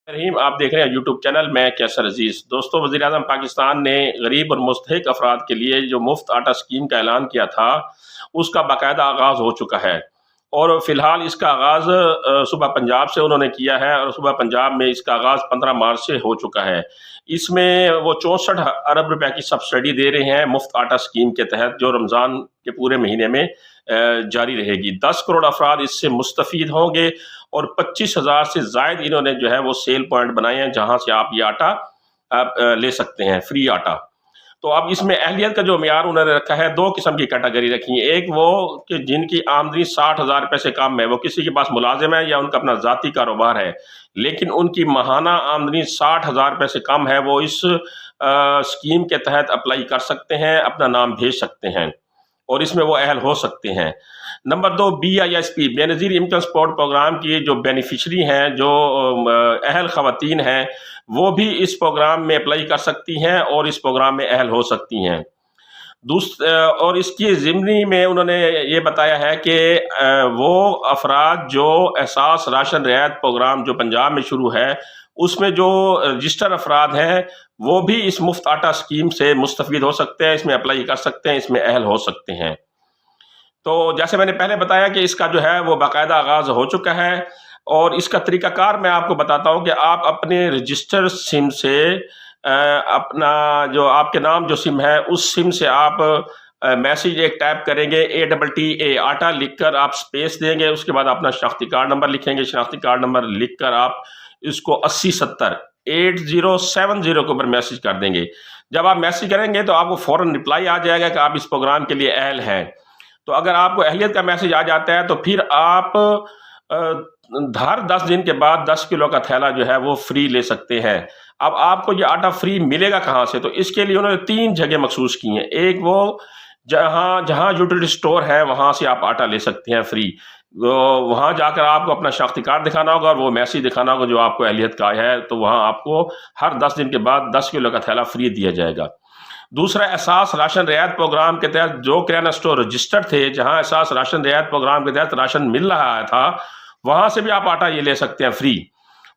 رحیم، آپ دیکھ رہے ہیں یوٹیوب چینل میں کیسر عزیز دوستوں، وزیر اعظم پاکستان نے غریب اور مستحق افراد کے لیے جو مفت آٹا اسکیم کا اعلان کیا تھا اس کا باقاعدہ آغاز ہو چکا ہے، اور فی الحال اس کا آغاز صوبہ پنجاب سے انہوں نے کیا ہے، اور صوبہ پنجاب میں اس کا آغاز 15 مارچ سے ہو چکا ہے۔ اس میں وہ 64 ارب روپے کی سبسڈی دے رہے ہیں مفت آٹا اسکیم کے تحت، جو رمضان کے پورے مہینے میں جاری رہے گی۔ 10 کروڑ افراد اس سے مستفید ہوں گے، اور 25,000 سے زائد انہوں نے جو ہے وہ سیل پوائنٹ بنائے ہیں جہاں سے آپ یہ آٹا لے سکتے ہیں، فری آٹا۔ تو اب اس میں اہلیت کا جو معیار انہوں نے رکھا ہے، 2 قسم کی کیٹیگری رکھی ہیں۔ ایک وہ کہ جن کی آمدنی 60,000 روپے سے کم ہے، وہ کسی کے پاس ملازم ہے یا ان کا اپنا ذاتی کاروبار ہے، لیکن ان کی ماہانہ آمدنی 60,000 روپے سے کم ہے، وہ اس اسکیم کے تحت اپلائی کر سکتے ہیں، اپنا نام بھیج سکتے ہیں، اور اس میں وہ اہل ہو سکتے ہیں۔ نمبر 2، BISP بے نظیر انکم سپورٹ پروگرام کی جو بینیفیشری ہیں، جو اہل خواتین ہیں، وہ بھی اس پروگرام میں اپلائی کر سکتی ہیں اور اس پروگرام میں اہل ہو سکتی ہیں۔ اور اس کی ضمنی میں انہوں نے یہ بتایا ہے کہ وہ افراد جو احساس راشن رعایت پروگرام جو پنجاب میں شروع ہے، اس میں جو رجسٹر افراد ہیں وہ بھی اس مفت آٹا اسکیم سے مستفید ہو سکتے ہیں، اس میں اپلائی کر سکتے ہیں، اس میں اہل ہو سکتے ہیں۔ تو جیسے میں نے پہلے بتایا کہ اس کا جو ہے وہ باقاعدہ آغاز ہو چکا ہے، اور اس کا طریقہ کار میں آپ کو بتاتا ہوں کہ آپ اپنے رجسٹر سم سے اپنا جو آپ کے نام جو سم ہے اس سم سے آپ میسیج ایک ٹائپ کریں گے، ATTA آٹا لکھ کر آپ سپیس دیں گے، اس کے بعد اپنا شناختی کارڈ نمبر لکھیں گے، شناختی کارڈ نمبر لکھ کر آپ اس کو 8070 کے اوپر میسیج کر دیں گے۔ جب آپ میسیج کریں گے تو آپ کو فوراً رپلائی آ جائے گا کہ آپ اس پروگرام کے لیے اہل ہیں۔ تو اگر آپ کو اہلیت کا میسیج آ جاتا ہے تو پھر آپ ہر 10 دن کے بعد 10 کلو کا تھیلا جو ہے وہ فری لے سکتے ہیں۔ اب آپ کو یہ آٹا فری ملے گا کہاں سے؟ تو اس کے لیے انہوں نے 3 جگہ مخصوص کی ہیں۔ ایک وہ جہاں یوٹیلٹی سٹور ہے وہاں سے آپ آٹا لے سکتے ہیں فری، وہاں جا کر آپ کو اپنا شناختی کارڈ دکھانا ہوگا اور وہ میسیج دکھانا ہوگا جو آپ کو اہلیت کا ہے، تو وہاں آپ کو ہر 10 دن کے بعد 10 کلو کا تھیلا فری دیا جائے گا۔ دوسرا، احساس راشن رعایت پروگرام کے تحت جو کرانہ سٹور رجسٹر تھے، جہاں احساس راشن رعایت پروگرام کے تحت راشن مل رہا تھا، وہاں سے بھی آپ آٹا یہ لے سکتے ہیں فری۔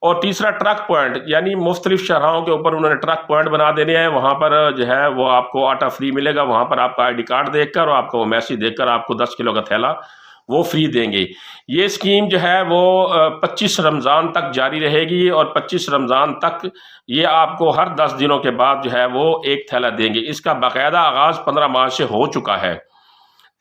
اور تیسرا، ٹرک پوائنٹ، یعنی مختلف شرحوں کے اوپر انہوں نے ٹرک پوائنٹ بنا دینے ہیں، وہاں پر جو ہے وہ آپ کو آٹا فری ملے گا، وہاں پر آپ کا ID کارڈ دیکھ کر اور آپ کو وہ میسیج دیکھ کر آپ کو 10 کلو کا تھیلا وہ فری دیں گے۔ یہ اسکیم جو ہے وہ 25 رمضان تک جاری رہے گی، اور 25 رمضان تک یہ آپ کو ہر 10 دنوں کے بعد جو ہے وہ ایک تھیلا دیں گے۔ اس کا باقاعدہ آغاز 15 مارچ سے ہو چکا ہے۔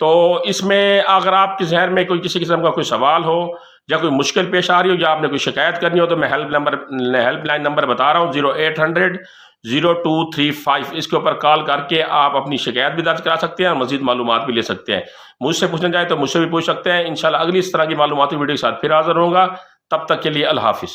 تو اس میں اگر آپ کے ذہن میں کسی قسم کا کوئی سوال ہو یا کوئی مشکل پیش آ رہی ہو یا آپ نے کوئی شکایت کرنی ہو، تو میں ہیلپ لائن نمبر بتا رہا ہوں، 0800-0235، اس کے اوپر کال کر کے آپ اپنی شکایت بھی درج کرا سکتے ہیں اور مزید معلومات بھی لے سکتے ہیں۔ مجھ سے پوچھنا چاہے تو مجھ سے بھی پوچھ سکتے ہیں۔ انشاءاللہ اگلی اس طرح کی معلوماتی ویڈیو کے ساتھ پھر حاضر ہوں گا، تب تک کے لیے اللہ حافظ۔